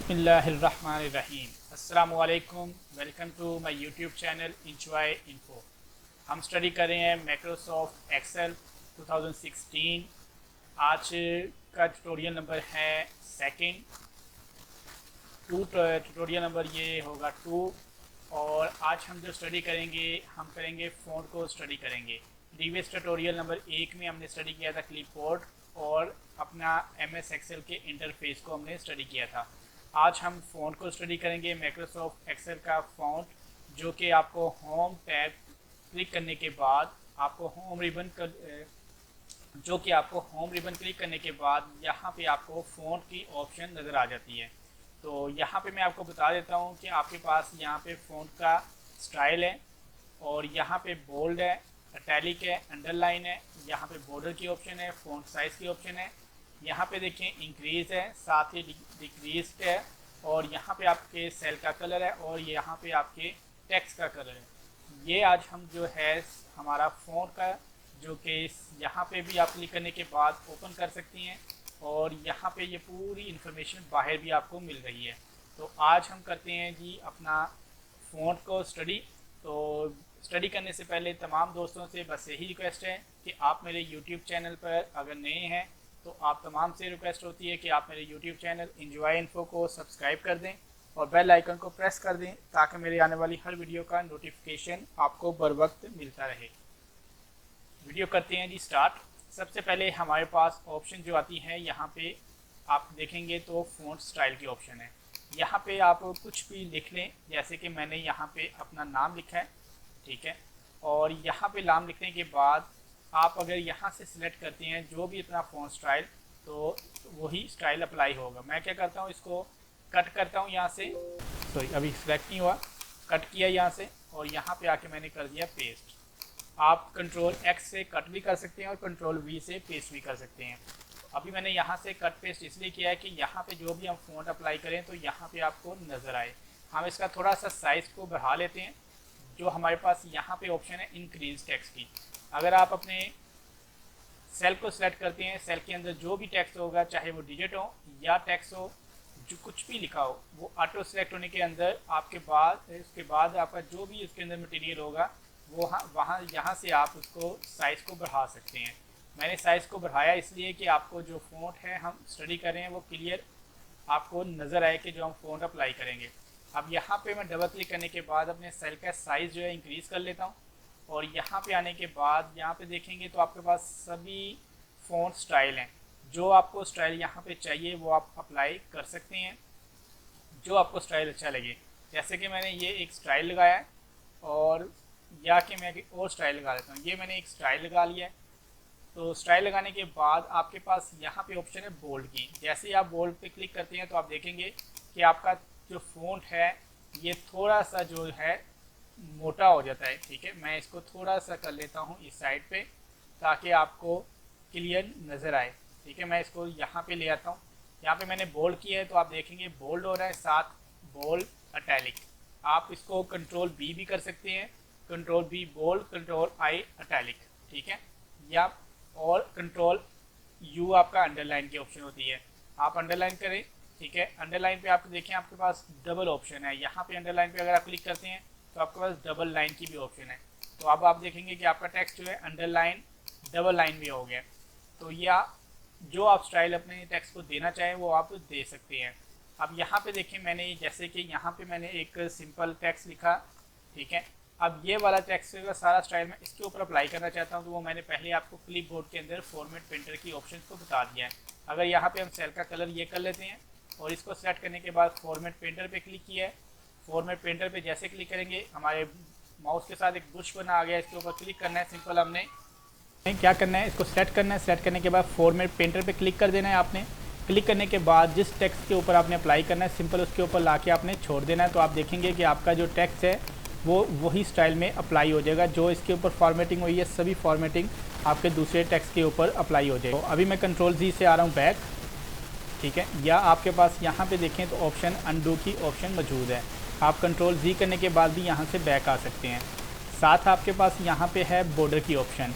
बिस्मिल्लाहिर्रहमानिर्रहीम। अस्सलामुअलैकुम, welcome to my YouTube channel enjoy info. हम स्टडी कर रहे हैं माइक्रोसॉफ्ट एक्सेल 2016। आज का ट्यूटोरियल नंबर है सेकंड ट्यूटोरियल नंबर ये होगा 2। और आज हम जो स्टडी करेंगे हम करेंगे फ़ॉन्ट को स्टडी करेंगे। प्रीवियस ट्यूटोरियल नंबर 1 में हमने स्टडी किया था क्लिपबोर्ड और अपना MS एक्सेल के इंटरफेस को हमने स्टडी किया था। आज हम फ़ॉन्ट को स्टडी करेंगे, माइक्रोसॉफ्ट एक्सेल का फ़ॉन्ट जो कि आपको होम टैब क्लिक करने के बाद आपको होम रिबन क्लिक करने के बाद यहाँ पे आपको फ़ॉन्ट की ऑप्शन नज़र आ जाती है। तो यहाँ पे मैं आपको बता देता हूँ कि आपके पास यहाँ पे फ़ॉन्ट का स्टाइल है और यहाँ पे बोल्ड है, इटैलिक है, अंडरलाइन है, यहाँ पे बॉर्डर की ऑप्शन है, फ़ॉन्ट साइज़ की ऑप्शन है। यहाँ पे देखें इंक्रीज़ है, साथ ही डिक्रीज है, और यहाँ पे आपके सेल का कलर है और यहाँ पे आपके टेक्स्ट का कलर है। ये आज हम जो है हमारा फ़ॉन्ट का जो कि यहाँ पे भी आप क्लिक करने के बाद ओपन कर सकती हैं और यहाँ पे ये पूरी इन्फॉर्मेशन बाहर भी आपको मिल रही है। तो आज हम करते हैं जी अपना फ़ॉन्ट को स्टडी। तो स्टडी करने से पहले तमाम दोस्तों से बस यही रिक्वेस्ट है कि आप मेरे YouTube चैनल पर अगर नए हैं तो आप तमाम से रिक्वेस्ट होती है कि आप मेरे YouTube चैनल इंजॉय इन्फो को सब्सक्राइब कर दें और बेल आइकन को प्रेस कर दें ताकि मेरे आने वाली हर वीडियो का नोटिफिकेशन आपको बर वक्त मिलता रहे। वीडियो करते हैं जी स्टार्ट। सबसे पहले हमारे पास ऑप्शन जो आती है यहाँ पे आप देखेंगे तो फ़ॉन्ट स्टाइल की ऑप्शन है। यहाँ पे आप कुछ भी लिख लें, जैसे कि मैंने यहाँ पे अपना नाम लिखा है, ठीक है। और यहाँ पे नाम लिखने के बाद आप अगर यहाँ से सिलेक्ट करते हैं जो भी अपना फ़ॉन्ट स्टाइल, तो वही स्टाइल अप्लाई होगा। मैं क्या करता हूँ, इसको कट करता हूँ यहाँ से, सॉरी अभी सिलेक्ट नहीं हुआ, कट किया यहाँ से और यहाँ पे आके मैंने कर दिया पेस्ट। आप कंट्रोल X से कट भी कर सकते हैं और कंट्रोल V से पेस्ट भी कर सकते हैं। अभी मैंने यहाँ से कट पेस्ट इसलिए किया है कि यहाँ पे जो भी हम फ़ॉन्ट अप्लाई करें तो यहाँ पे आपको नज़र आए। हम इसका थोड़ा सा साइज़ को बढ़ा लेते हैं। जो हमारे पास यहाँ पे ऑप्शन है इंक्रीज टेक्स्ट की, अगर आप अपने सेल को सिलेक्ट करते हैं, सेल के अंदर जो भी टेक्स्ट होगा, चाहे वो डिजिट हो या टेक्स्ट हो, जो कुछ भी लिखा हो, वो ऑटो सेलेक्ट होने के अंदर आपके बाद उसके बाद आपका जो भी उसके अंदर मटेरियल होगा वो वहाँ यहाँ से आप उसको साइज़ को बढ़ा सकते हैं। मैंने साइज़ को बढ़ाया इसलिए कि आपको जो फ़ॉन्ट है हम स्टडी कर रहे हैं वो क्लियर आपको नज़र आए कि जो हम फ़ॉन्ट अप्लाई करेंगे। अब यहाँ पे मैं डबल क्लिक करने के बाद अपने सेल का साइज़ जो है इंक्रीज़ कर लेता हूँ और यहाँ पे आने के बाद यहाँ पे देखेंगे तो आपके पास सभी फ़ॉन्ट स्टाइल हैं। जो आपको स्टाइल यहाँ पे चाहिए वो आप अप्लाई कर सकते हैं, जो आपको स्टाइल अच्छा लगे। जैसे कि मैंने ये एक स्टाइल लगाया है और या कि मैं एक और स्टाइल लगा देता हूँ। ये मैंने एक स्टाइल लगा लिया है। तो स्टाइल लगाने के बाद आपके पास यहाँ पे ऑप्शन है बोल्ड की। जैसे ही आप बोल्ड पे क्लिक करते हैं तो आप देखेंगे कि आपका जो फ़ॉन्ट है ये थोड़ा सा जो है मोटा हो जाता है, ठीक है। मैं इसको थोड़ा सा कर लेता हूँ इस साइड पे ताकि आपको क्लियर नज़र आए, ठीक है। मैं इसको यहाँ पे ले आता हूँ। यहाँ पे मैंने बोल्ड किया है तो आप देखेंगे बोल्ड हो रहा है, साथ बोल्ड इटैलिक। आप इसको कंट्रोल B भी कर सकते हैं, control B bold, control I italic, ठीक है। या और कंट्रोल U आपका अंडरलाइन की ऑप्शन होती है, आप अंडरलाइन करें, ठीक है। अंडरलाइन पे आप देखें आपके पास डबल ऑप्शन है। यहाँ पे अंडरलाइन पे अगर आप क्लिक करते हैं तो आपके पास डबल लाइन की भी ऑप्शन है। तो अब आप देखेंगे कि आपका टेक्स्ट जो है अंडरलाइन डबल लाइन भी हो गया। तो या जो आप स्टाइल अपने टेक्स्ट को देना चाहें वो आप दे सकते हैं। अब यहाँ पे देखें मैंने जैसे कि यहाँ पे मैंने एक सिंपल टेक्स्ट लिखा, ठीक है। अब ये वाला टेक्स्ट का सारा स्टाइल मैं इसके ऊपर अप्लाई करना चाहता हूँ तो वो मैंने पहले आपको क्लिपबोर्ड के अंदर फॉर्मेट प्रिंटर की ऑप्शन को बता दिया है। अगर यहाँ पे हम सेल का कलर ये कर लेते हैं और इसको सेलेक्ट करने के बाद फॉर्मेट प्रिंटर पे क्लिक किया है। फॉर्मेट प्रिंटर पे जैसे क्लिक करेंगे हमारे माउस के साथ एक बुश बना आ गया, इसके ऊपर क्लिक करना है। सिंपल हमने क्या करना है, इसको सेलेक्ट करना है। सेलेक्ट करने के बाद फॉर्मेट प्रिंटर पे क्लिक कर देना है आपने। क्लिक करने के बाद जिस टेक्स्ट के ऊपर आपने अप्लाई करना है सिंपल उसके ऊपर ला के आपने छोड़ देना है। तो आप देखेंगे कि आपका जो टेक्स्ट है वो वही स्टाइल में अप्लाई हो जाएगा। जो इसके ऊपर फॉर्मेटिंग हुई है सभी फॉर्मेटिंग आपके दूसरे टेक्स्ट के ऊपर अप्लाई हो जाएगा। तो अभी मैं कंट्रोल Z से आ रहा हूँ बैक, ठीक है। या आपके पास यहाँ पे देखें तो ऑप्शन अनडू की ऑप्शन मौजूद है। आप कंट्रोल Z करने के बाद भी यहाँ से बैक आ सकते हैं। साथ आपके पास यहाँ पे है बॉर्डर की ऑप्शन।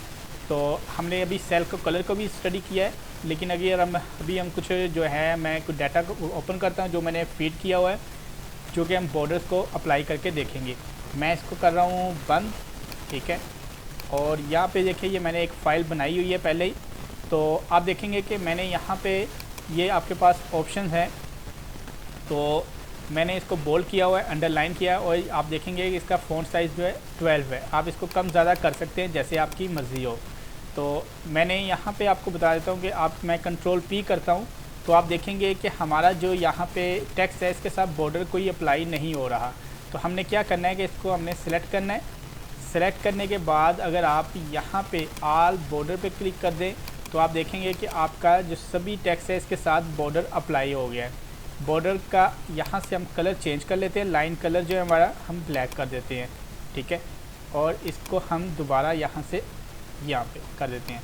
तो हमने अभी सेल को कलर को भी स्टडी किया है, लेकिन अभी हम कुछ जो है मैं कुछ डाटा को ओपन करता हूँ जो मैंने फीड किया हुआ है, जो कि हम बॉर्डर्स को अप्लाई करके देखेंगे। मैं इसको कर रहा हूँ बंद, ठीक है। और यहाँ पे देखिए ये मैंने एक फ़ाइल बनाई हुई है पहले ही, तो आप देखेंगे कि मैंने यहाँ पे ये आपके पास ऑप्शन है, तो मैंने इसको बोल्ड किया हुआ है, अंडरलाइन किया है, और आप देखेंगे कि इसका फ़ॉन्ट साइज़ जो है 12 है। आप इसको कम ज़्यादा कर सकते हैं जैसे आपकी मर्ज़ी हो। तो मैंने यहाँ पे आपको बता देता हूँ कि मैं कंट्रोल P करता हूँ, तो आप देखेंगे कि हमारा जो यहाँ पे टेक्स्ट है इसके साथ बॉर्डर कोई अप्लाई नहीं हो रहा। तो हमने क्या करना है कि इसको हमने सेलेक्ट करना है। सेलेक्ट करने के बाद अगर आप यहाँ पे ऑल बॉर्डर पे क्लिक कर दें तो आप देखेंगे कि आपका जो सभी टेक्स्ट है इसके साथ बॉर्डर अप्लाई हो गया है। बॉर्डर का यहाँ से हम कलर चेंज कर लेते हैं, लाइन कलर जो है हमारा हम ब्लैक कर देते हैं, ठीक है। और इसको हम दोबारा यहाँ से यहाँ पे कर देते हैं।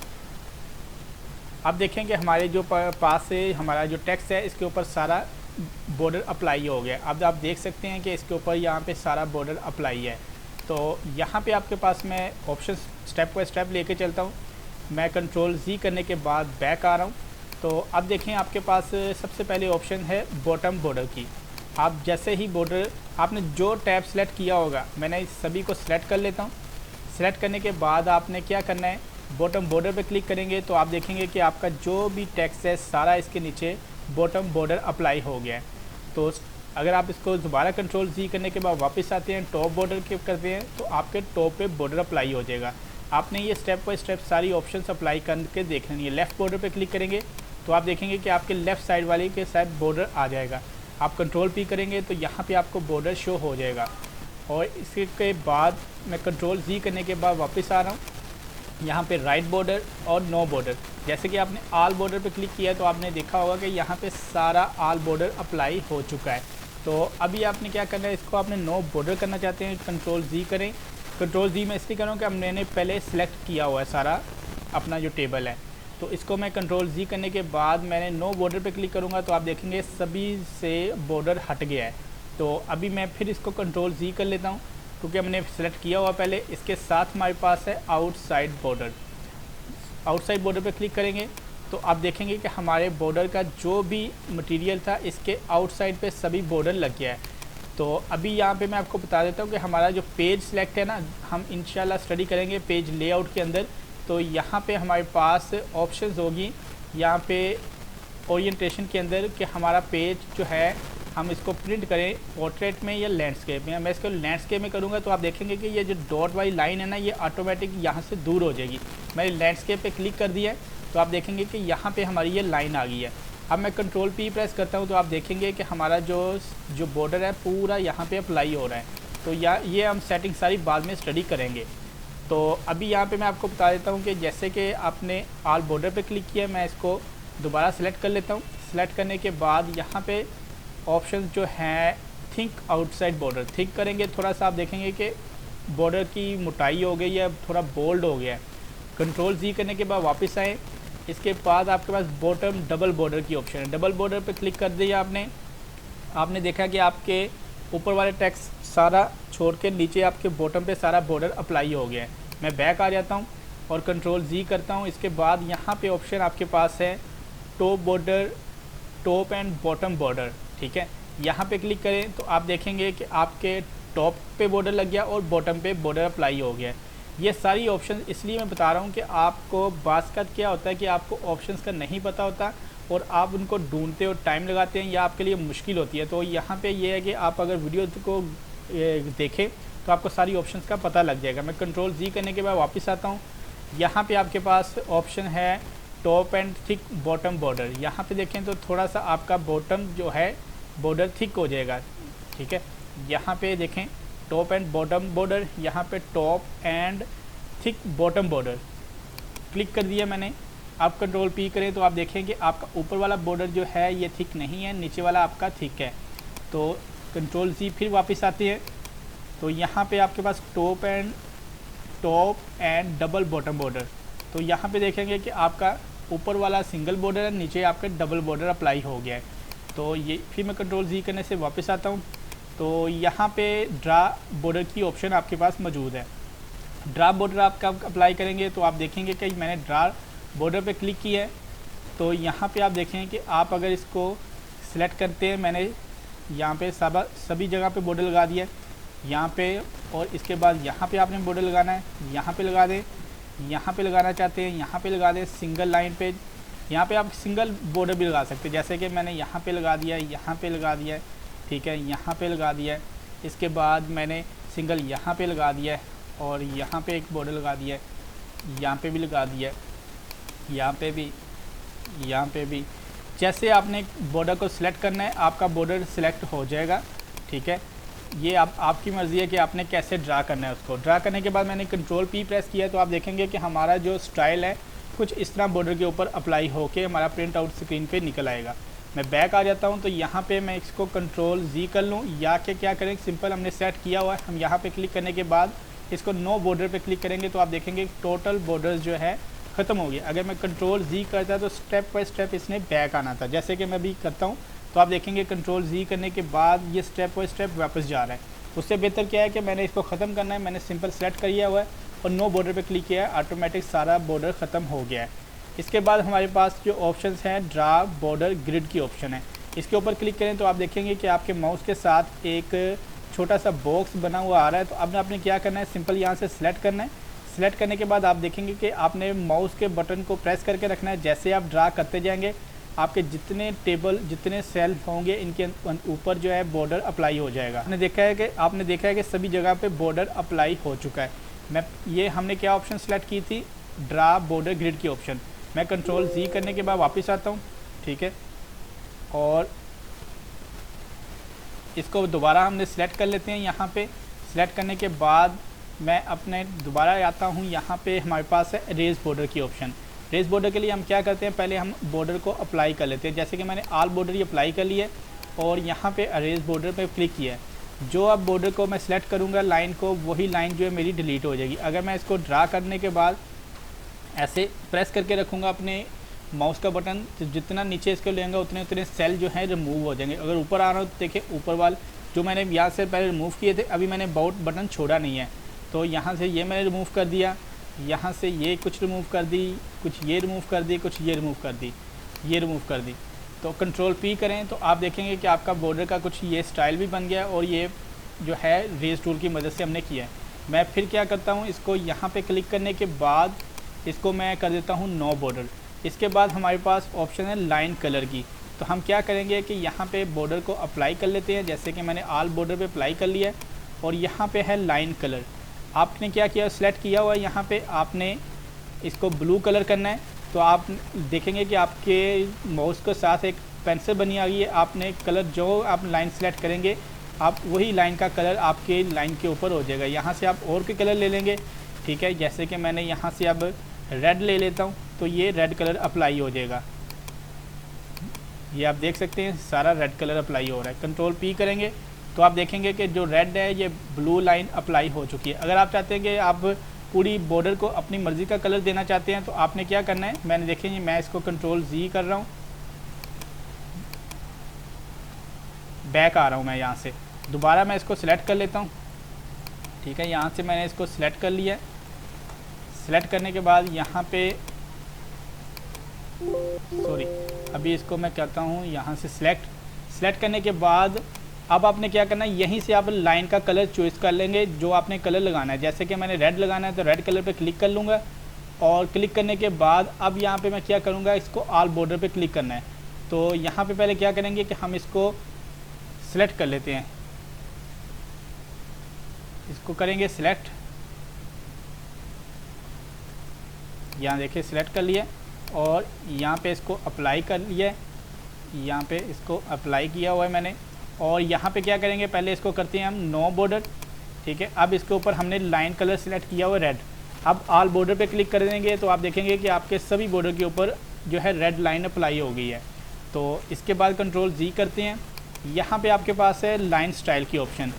अब देखेंगे हमारे जो पास से हमारा जो टेक्स्ट है इसके ऊपर सारा बॉर्डर अप्लाई हो गया। अब आप देख सकते हैं कि इसके ऊपर यहाँ पे सारा बॉर्डर अप्लाई है। तो यहाँ पे आपके पास मैं ऑप्शन स्टेप बाय स्टेप लेके चलता हूँ। मैं कंट्रोल Z करने के बाद बैक आ रहा हूँ। तो अब देखें आपके पास सबसे पहले ऑप्शन है बॉटम बॉर्डर की। आप जैसे ही बॉर्डर आपने जो टैब सेलेक्ट किया होगा, मैंने इस सभी को सिलेक्ट कर लेता हूँ। सेलेक्ट करने के बाद आपने क्या करना है, बॉटम बॉर्डर पे क्लिक करेंगे तो आप देखेंगे कि आपका जो भी टेक्स्ट है सारा इसके नीचे बॉटम बॉर्डर अप्लाई हो गया है। तो अगर आप इसको दोबारा कंट्रोल Z करने के बाद वापस आते हैं, टॉप बॉर्डर क्लिक करते हैं, तो आपके टॉप पे बॉर्डर अप्लाई हो जाएगा। आपने ये स्टेप बाय स्टेप सारी ऑप्शंस अप्लाई करके देखनी है। लेफ़्ट बॉर्डर पे क्लिक करेंगे तो आप देखेंगे कि आपके लेफ़्ट साइड वाले के साथ बॉर्डर आ जाएगा। आप कंट्रोल P करेंगे तो यहाँ पे आपको बॉर्डर शो हो जाएगा। और इसके बाद मैं कंट्रोल Z करने के बाद वापस आ रहा हूँ। यहाँ पे राइट बॉर्डर और नो बॉर्डर, जैसे कि आपने ऑल बॉर्डर पे क्लिक किया तो आपने देखा होगा कि यहाँ पे सारा ऑल बॉर्डर अप्लाई हो चुका है। तो अभी आपने क्या करना है, इसको आपने नो बॉर्डर करना चाहते हैं, कंट्रोल Z करें। कंट्रोल Z मैं इसलिए करूँ कि मैंने पहले सेलेक्ट किया हुआ है सारा अपना जो टेबल है। तो इसको मैं कंट्रोल Z करने के बाद मैंने नो बॉर्डर पे क्लिक करूँगा तो आप देखेंगे सभी से बॉर्डर हट गया है। तो अभी मैं फिर इसको कंट्रोल Z कर लेता हूँ क्योंकि हमने सेलेक्ट किया हुआ पहले। इसके साथ हमारे पास है आउटसाइड बॉर्डर। आउटसाइड बॉर्डर पे क्लिक करेंगे तो आप देखेंगे कि हमारे बॉर्डर का जो भी मटेरियल था इसके आउटसाइड पे सभी बॉर्डर लग गया है। तो अभी यहाँ पे मैं आपको बता देता हूँ कि हमारा जो पेज सेलेक्ट है ना, हम इंशाल्लाह स्टडी करेंगे पेज लेआउट के अंदर। तो यहाँ पे हमारे पास ऑप्शंस होगी यहाँ पे ओरिएंटेशन के अंदर कि हमारा पेज जो है हम इसको प्रिंट करें पोर्ट्रेट में या लैंडस्केप में। मैं इसको लैंडस्केप में करूँगा तो आप देखेंगे कि ये जो डॉट वाली लाइन है ना, ये ऑटोमेटिक यहाँ से दूर हो जाएगी। मैंने लैंडस्केप पे क्लिक कर दिया है तो आप देखेंगे कि यहाँ पे हमारी ये लाइन आ गई है। अब मैं कंट्रोल P प्रेस करता हूँ तो आप देखेंगे कि हमारा जो बॉर्डर है पूरा यहाँ पे अप्लाई हो रहा है। तो ये हम सेटिंग सारी बाद में स्टडी करेंगे। तो अभी यहाँ पे मैं आपको बता देता हूँ कि जैसे कि आपने ऑल बॉर्डर पे क्लिक किया, मैं इसको दोबारा सेलेक्ट कर लेता हूँ। सेलेक्ट करने के बाद यहाँ पे ऑप्शन जो हैं थिंक आउटसाइड बॉर्डर, थिंक करेंगे थोड़ा सा, आप देखेंगे कि बॉर्डर की मोटाई हो गई है, थोड़ा बोल्ड हो गया है। कंट्रोल Z करने के बाद वापस आए। इसके बाद आपके पास बॉटम डबल बॉर्डर की ऑप्शन है। डबल बॉर्डर पे क्लिक कर दिया आपने देखा कि आपके ऊपर वाले टेक्स्ट सारा छोड़ के नीचे आपके बॉटम पे सारा बॉर्डर अप्लाई हो गया है। मैं बैक आ जाता हूँ और कंट्रोल Z करता हूँ। इसके बाद यहाँ पे ऑप्शन आपके पास है top border, top and bottom border, ठीक है। यहाँ पे क्लिक करें तो आप देखेंगे कि आपके टॉप पे बॉर्डर लग गया और बॉटम पे बॉर्डर अप्लाई हो गया। ये सारी ऑप्शन इसलिए मैं बता रहा हूँ कि आपको बास्कत क्या होता है कि आपको ऑप्शंस का नहीं पता होता और आप उनको ढूंढते हो, टाइम लगाते हैं या आपके लिए मुश्किल होती है। तो यहाँ पे ये है कि आप अगर वीडियो को देखें तो आपको सारी ऑप्शंस का पता लग जाएगा। मैं कंट्रोल Z करने के बाद वापस आता हूँ। यहाँ पे आपके पास ऑप्शन है top and thick bottom border. यहाँ पे देखें तो थोड़ा सा आपका बॉटम जो है बॉर्डर थिक हो जाएगा, ठीक है। यहाँ पे देखें टॉप एंड बॉटम बॉर्डर, यहाँ पे top and thick bottom border click कर दिया मैंने। आप कंट्रोल P करें तो आप देखेंगे आपका ऊपर वाला बॉर्डर जो है ये थिक नहीं है, नीचे वाला आपका थिक है। तो कंट्रोल Z फिर वापस आते हैं तो यहाँ पे आपके पास top and double bottom border. तो यहाँ पे देखेंगे कि आपका ऊपर वाला सिंगल बॉर्डर है, नीचे आपका डबल बॉर्डर अप्लाई हो गया है। तो ये फिर मैं कंट्रोल Z करने से वापस आता हूँ तो यहाँ पे ड्रा बॉर्डर की ऑप्शन आपके पास मौजूद है। ड्रा बॉर्डर आप कब अप्लाई करेंगे तो आप देखेंगे कि मैंने ड्रा बॉर्डर पे क्लिक किया है। तो यहाँ पे आप देखेंगे कि आप अगर इसको सिलेक्ट करते हैं, मैंने यहाँ पे सभी जगह पे बॉर्डर लगा दिया है यहाँ पे, और इसके बाद यहाँ पे आपने बॉर्डर लगाना है, यहाँ पे लगा दें, यहाँ पे लगाना चाहते हैं यहाँ पे लगा दें सिंगल लाइन पे। यहाँ पे आप सिंगल बॉर्डर भी लगा सकते हैं, जैसे कि मैंने यहाँ पे लगा दिया है, यहाँ पे लगा दिया है, ठीक है, यहाँ पे लगा दिया है। इसके बाद मैंने सिंगल यहाँ पे लगा दिया है और यहाँ पे एक बॉर्डर लगा दिया है, यहाँ पे भी लगा दिया है, यहाँ पे भी, यहाँ पे भी। जैसे आपने बॉर्डर को सिलेक्ट करना है आपका बॉर्डर सिलेक्ट हो जाएगा, ठीक है। ये आपकी मर्ज़ी है कि आपने कैसे ड्रा करना है उसको। ड्रा करने के बाद मैंने कंट्रोल P प्रेस किया तो आप देखेंगे कि हमारा जो स्टाइल है कुछ इस तरह बॉर्डर के ऊपर अप्लाई होके हमारा प्रिंट आउट स्क्रीन पे निकल आएगा। मैं बैक आ जाता हूँ तो यहाँ पे मैं इसको कंट्रोल Z कर लूँ, या कि क्या करें, सिंपल हमने सेट किया हुआ है, हम यहाँ पे क्लिक करने के बाद इसको नो बॉर्डर पे क्लिक करेंगे तो आप देखेंगे टोटल बॉर्डर्स जो है ख़त्म हो गया। अगर मैं कंट्रोल Z करता तो स्टेप बाय स्टेप इसने बैक आना था, जैसे कि मैं अभी करता हूँ तो आप देखेंगे कंट्रोल Z करने के बाद ये स्टेप बाय स्टेप वापस जा रहा है। उससे बेहतर क्या है कि मैंने इसको ख़त्म करना है, मैंने सिंपल सेलेक्ट किया हुआ है और नो बॉर्डर पे क्लिक किया है, ऑटोमेटिक सारा बॉर्डर ख़त्म हो गया है। इसके बाद हमारे पास जो ऑप्शंस हैं ड्रा बॉर्डर ग्रिड की ऑप्शन है, इसके ऊपर क्लिक करें तो आप देखेंगे कि आपके माउस के साथ एक छोटा सा बॉक्स बना हुआ आ रहा है। तो अब आपने क्या करना है, सिंपल यहाँ से सिलेक्ट करना है। सिलेक्ट करने के बाद आप देखेंगे कि आपने माउस के बटन को प्रेस करके रखना है। जैसे आप ड्रा करते जाएंगे आपके जितने टेबल जितने सेल होंगे इनके ऊपर जो है बॉर्डर अप्लाई हो जाएगा। आपने देखा है कि सभी जगह पे बॉर्डर अप्लाई हो चुका है। हमने क्या ऑप्शन सेलेक्ट की थी, ड्रा बॉर्डर ग्रिड की ऑप्शन। मैं कंट्रोल Z करने के बाद वापस आता हूँ, ठीक है, और इसको दोबारा हमने सेलेक्ट कर लेते हैं। यहाँ पे सेलेक्ट करने के बाद मैं अपने दोबारा आता हूँ, यहाँ पे हमारे पास है रेज बॉर्डर की ऑप्शन। रेज बॉर्डर के लिए हम क्या करते हैं, पहले हम बॉर्डर को अप्लाई कर लेते हैं। जैसे कि मैंने ऑल बॉर्डर ही अप्लाई कर लिया है और यहाँ पे रेज बॉर्डर पे क्लिक किया है। जो अब बॉर्डर को मैं सिलेक्ट करूँगा लाइन को, वही लाइन जो है मेरी डिलीट हो जाएगी। अगर मैं इसको ड्रा करने के बाद ऐसे प्रेस करके रखूँगा अपने माउस का बटन, तो जितना नीचे इसको लेंगे उतने उतने सेल जो है रिमूव हो जाएंगे। अगर ऊपर आ रहा हो तो देखिए ऊपर वाले जो मैंने यहाँ से पहले रिमूव किए थे, अभी मैंने बटन छोड़ा नहीं है, तो यहाँ से ये मैंने रिमूव कर दिया, यहाँ से ये कुछ रिमूव कर दी, कुछ ये रिमूव कर दी, कुछ ये रिमूव कर दी, ये रिमूव कर दी। तो कंट्रोल P करें तो आप देखेंगे कि आपका बॉर्डर का कुछ ये स्टाइल भी बन गया और ये जो है रेज टूल की मदद से हमने किया है। मैं फिर क्या करता हूँ, इसको यहाँ पे क्लिक करने के बाद इसको मैं कर देता हूँ नो बॉर्डर। इसके बाद हमारे पास ऑप्शन है लाइन कलर की। तो हम क्या करेंगे कि यहाँ पे बॉर्डर को अप्लाई कर लेते हैं, जैसे कि मैंने ऑल बॉर्डर पे अप्लाई कर लिया है और यहाँ पे है लाइन कलर। आपने क्या किया, सेलेक्ट किया हुआ है, यहाँ पे आपने इसको ब्लू कलर करना है। तो आप देखेंगे कि आपके माउस के साथ एक पेंसिल बनी आ गई है। आपने कलर जो आप लाइन सेलेक्ट करेंगे आप वही लाइन का कलर आपके लाइन के ऊपर हो जाएगा। यहाँ से आप और के कलर ले लेंगे, ठीक है, जैसे कि मैंने यहाँ से अब रेड ले लेता हूँ तो ये रेड कलर अप्लाई हो जाएगा। ये आप देख सकते हैं सारा रेड कलर अप्लाई हो रहा है। कंट्रोल P करेंगे तो आप देखेंगे कि जो रेड है ये ब्लू लाइन अप्लाई हो चुकी है। अगर आप चाहते हैं कि आप पूरी बॉर्डर को अपनी मर्ज़ी का कलर देना चाहते हैं तो आपने क्या करना है, मैंने देखेंगे मैं इसको कंट्रोल Z कर रहा हूँ, बैक आ रहा हूँ मैं यहाँ से, दोबारा मैं इसको सिलेक्ट कर लेता हूँ, ठीक है। यहाँ से मैंने इसको सिलेक्ट कर लिया है। सिलेक्ट करने के बाद यहाँ पे अभी इसको मैं करता हूँ यहाँ से सिलेक्ट करने के बाद अब आपने क्या करना है, यहीं से आप लाइन का कलर चॉइस कर लेंगे जो आपने कलर लगाना है। जैसे कि मैंने रेड लगाना है तो रेड कलर पे क्लिक कर लूँगा और क्लिक करने के बाद अब यहाँ पे मैं क्या करूँगा, इसको ऑल बॉर्डर पे क्लिक करना है। तो यहाँ पे पहले क्या करेंगे कि हम इसको सिलेक्ट कर लेते हैं, इसको करेंगे सिलेक्ट, यहाँ देखिए सिलेक्ट कर लिया और यहाँ पे इसको अप्लाई कर लिया, यहाँ पे इसको अप्लाई किया हुआ है मैंने। और यहाँ पे क्या करेंगे, पहले इसको करते हैं हम नो बॉर्डर, ठीक है। अब इसके ऊपर हमने लाइन कलर सिलेक्ट किया हुआ रेड, अब ऑल बॉर्डर पे क्लिक कर देंगे तो आप देखेंगे कि आपके सभी बॉर्डर के ऊपर जो है रेड लाइन अप्लाई हो गई है। तो इसके बाद कंट्रोल Z करते हैं, यहाँ पे आपके पास है लाइन स्टाइल की ऑप्शन।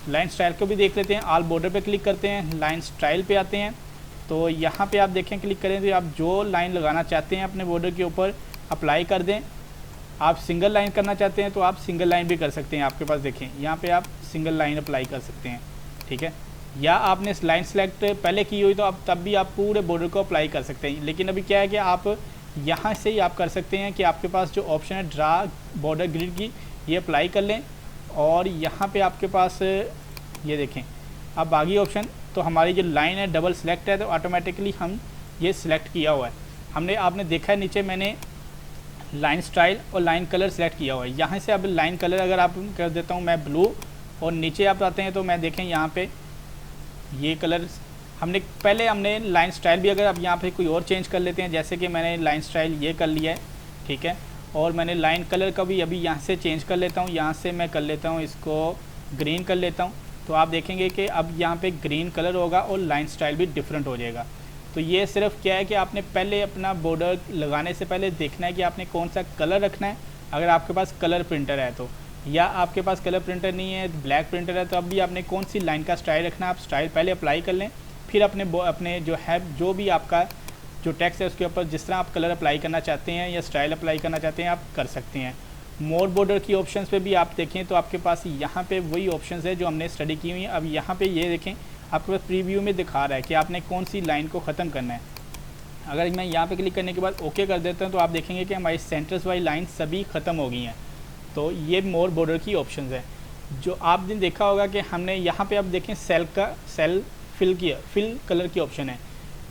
लाइन स्टाइल को भी देख लेते हैं, ऑल बॉर्डर पे क्लिक करते हैं, लाइन स्टाइल पे आते हैं। तो यहाँ पे आप देखें क्लिक करें तो आप जो लाइन लगाना चाहते हैं अपने बॉर्डर के ऊपर अप्लाई कर दें। आप सिंगल लाइन करना चाहते हैं तो आप सिंगल लाइन भी कर सकते हैं, आपके पास देखें यहाँ पे आप सिंगल लाइन अप्लाई कर सकते हैं, ठीक है। या आपने लाइन सेलेक्ट पहले की हुई तो अब तब भी आप पूरे बॉर्डर को अप्लाई कर सकते हैं। लेकिन अभी क्या है कि आप यहाँ से ही आप कर सकते हैं कि आपके पास जो ऑप्शन है ड्रा बॉर्डर ग्रिड की, ये अप्लाई कर लें और यहाँ पे आपके पास ये देखें अब बागी ऑप्शन, तो हमारी जो लाइन है डबल सेलेक्ट है तो ऑटोमेटिकली हम ये सिलेक्ट किया हुआ है। हमने आपने देखा है नीचे मैंने लाइन स्टाइल और लाइन कलर सेलेक्ट किया हुआ है। यहाँ से अब लाइन कलर अगर आप कर देता हूँ मैं ब्लू, और नीचे आप आते हैं तो मैं देखें यहाँ पे ये कलर हमने लाइन स्टाइल भी अगर आप यहाँ पे कोई और चेंज कर लेते हैं, जैसे कि मैंने लाइन स्टाइल ये कर लिया है, ठीक है, और मैंने लाइन कलर का भी अभी यहाँ से चेंज कर लेता हूँ। यहाँ से मैं कर लेता हूँ इसको ग्रीन कर लेता हूँ, तो आप देखेंगे कि अब यहाँ पे ग्रीन कलर होगा और लाइन स्टाइल भी डिफरेंट हो जाएगा। तो ये सिर्फ क्या है कि आपने पहले अपना बॉर्डर लगाने से पहले देखना है कि आपने कौन सा कलर रखना है। अगर आपके पास कलर प्रिंटर है तो, या आपके पास कलर प्रिंटर नहीं है, ब्लैक प्रिंटर है, तो अब भी आपने कौन सी लाइन का स्टाइल रखना है, आप स्टाइल पहले अप्लाई कर लें, फिर अपने जो है जो भी आपका जो टेक्स्ट है उसके ऊपर जिस तरह आप कलर अप्लाई करना चाहते हैं या स्टाइल अप्लाई करना चाहते हैं आप कर सकते हैं। मोर बॉर्डर की ऑप्शंस पे भी आप देखें तो आपके पास यहाँ पे वही ऑप्शंस है जो हमने स्टडी की हुई है। अब यहाँ पे ये देखें आपके पास प्रीव्यू में दिखा रहा है कि आपने कौन सी लाइन को ख़त्म करना है। अगर मैं यहाँ पे क्लिक करने के बाद ओके कर देता हूँ तो आप देखेंगे कि हमारी सेंटर्स वाली लाइन सभी ख़त्म हो गई हैं। तो ये मोर बॉर्डर की ऑप्शंस है। जो आपने देखा होगा कि हमने यहाँ पे आप देखें सेल फिल कलर की ऑप्शन है।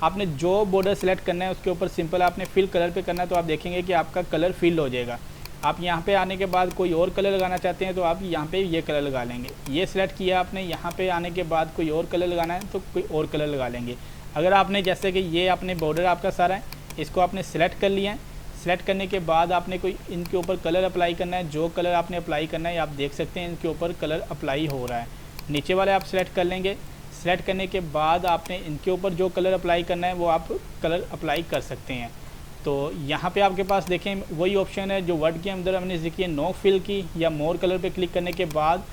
आपने जो बॉर्डर सेलेक्ट करना है उसके ऊपर सिंपल आपने फिल कलर पे करना है, तो आप देखेंगे कि आपका कलर फिल हो जाएगा। आप यहाँ पे आने के बाद कोई और कलर लगाना चाहते हैं तो आप यहाँ पे ये कलर लगा लेंगे। ये सिलेक्ट किया आपने, यहाँ पे आने के बाद कोई और कलर लगाना है तो कोई और कलर लगा लेंगे। अगर आपने जैसे कि ये आपने बॉर्डर आपका सारा है, इसको आपने सेलेक्ट कर लिया है, सेलेक्ट करने के बाद आपने कोई इनके ऊपर कलर अप्लाई करना है। जो कलर आपने अप्लाई करना है आप देख सकते हैं इनके ऊपर कलर अप्लाई हो रहा है। नीचे वाले आप सेलेक्ट कर लेंगे, सेलेक्ट करने के बाद आपने इनके ऊपर जो कलर अप्लाई करना है वो आप कलर अप्लाई कर सकते हैं। तो यहाँ पे आपके पास देखें वही ऑप्शन है जो वर्ड के अंदर हमने देखी है नो फिल की, या मोर कलर पे क्लिक करने के बाद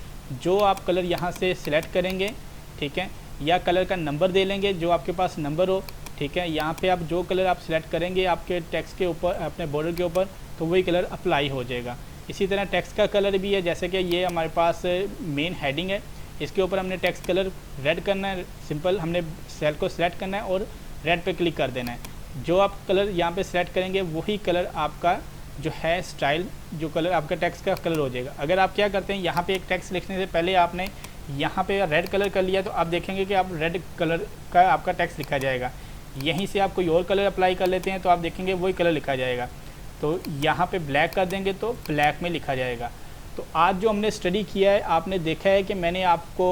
जो आप कलर यहाँ से सिलेक्ट करेंगे, ठीक है, या कलर का नंबर दे लेंगे जो आपके पास नंबर हो, ठीक है। यहाँ पे आप जो कलर आप सिलेक्ट करेंगे आपके टेक्स्ट के ऊपर अपने बॉर्डर के ऊपर तो वही कलर अप्लाई हो जाएगा। इसी तरह टेक्स्ट का कलर भी है, जैसे कि ये हमारे पास मेन हेडिंग है, इसके ऊपर हमने टेक्स्ट कलर रेड करना है। सिंपल हमने सेल को सिलेक्ट करना है और रेड पे क्लिक कर देना है। जो आप कलर यहाँ पे सेलेक्ट करेंगे वही कलर आपका जो है स्टाइल, जो कलर आपका टेक्स्ट का कलर हो जाएगा। अगर आप क्या करते हैं यहाँ पे एक टेक्स्ट लिखने से पहले आपने यहाँ पे रेड कलर कर लिया तो आप देखेंगे कि आप रेड कलर का आपका टेक्स्ट लिखा जाएगा। यहीं से आप कोई और कलर अप्लाई कर लेते हैं तो आप देखेंगे वही कलर लिखा जाएगा। तो यहाँ पे ब्लैक कर देंगे तो ब्लैक में लिखा जाएगा। तो आज जो हमने स्टडी किया है आपने देखा है कि मैंने आपको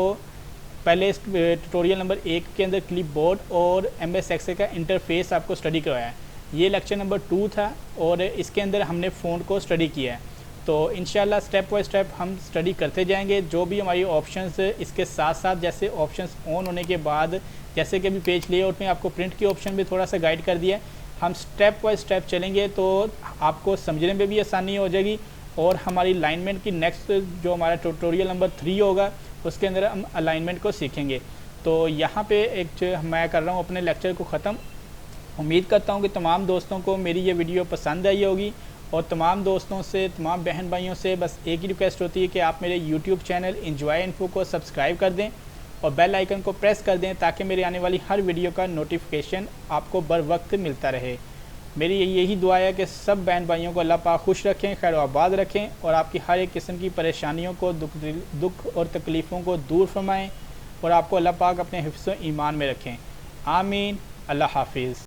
पहले ट्यूटोरियल नंबर 1 के अंदर क्लिपबोर्ड और MS एक्सेल का इंटरफेस आपको स्टडी करवाया है। ये लेक्चर नंबर 2 था और इसके अंदर हमने फ़ॉन्ट को स्टडी किया है। तो इंशाल्लाह स्टेप बाय स्टेप हम स्टडी करते जाएंगे। जो भी हमारी ऑप्शंस इसके साथ साथ जैसे ऑप्शंस ऑन होने के बाद जैसे कि अभी पेज लेआउट में आपको प्रिंट की ऑप्शन भी थोड़ा सा गाइड कर दिया है, हम स्टेप बाय स्टेप चलेंगे तो आपको समझने में भी आसानी हो जाएगी। और हमारी अलाइनमेंट की नेक्स्ट जो हमारा ट्यूटोरियल नंबर 3 होगा उसके अंदर हम अलाइनमेंट को सीखेंगे। तो यहाँ पे एक मैं कर रहा हूँ अपने लेक्चर को ख़त्म। उम्मीद करता हूँ कि तमाम दोस्तों को मेरी ये वीडियो पसंद आई होगी और तमाम दोस्तों से, तमाम बहन भाइयों से बस एक ही रिक्वेस्ट होती है कि आप मेरे YouTube चैनल एंजॉय इन्फो को सब्सक्राइब कर दें और बेल आइकन को प्रेस कर दें ताकि मेरे आने वाली हर वीडियो का नोटिफिकेशन आपको बर वक्त मिलता रहे। मेरी यही दुआ है कि सब बहन भाइयों को अल्लाह पाक खुश रखें, खैर आबाद रखें और आपकी हर एक किस्म की परेशानियों को, दुख और तकलीफ़ों को दूर फरमाएँ और आपको अल्लाह पाक अपने हिफ्ज़ ईमान में रखें। आमीन। अल्लाह हाफिज़।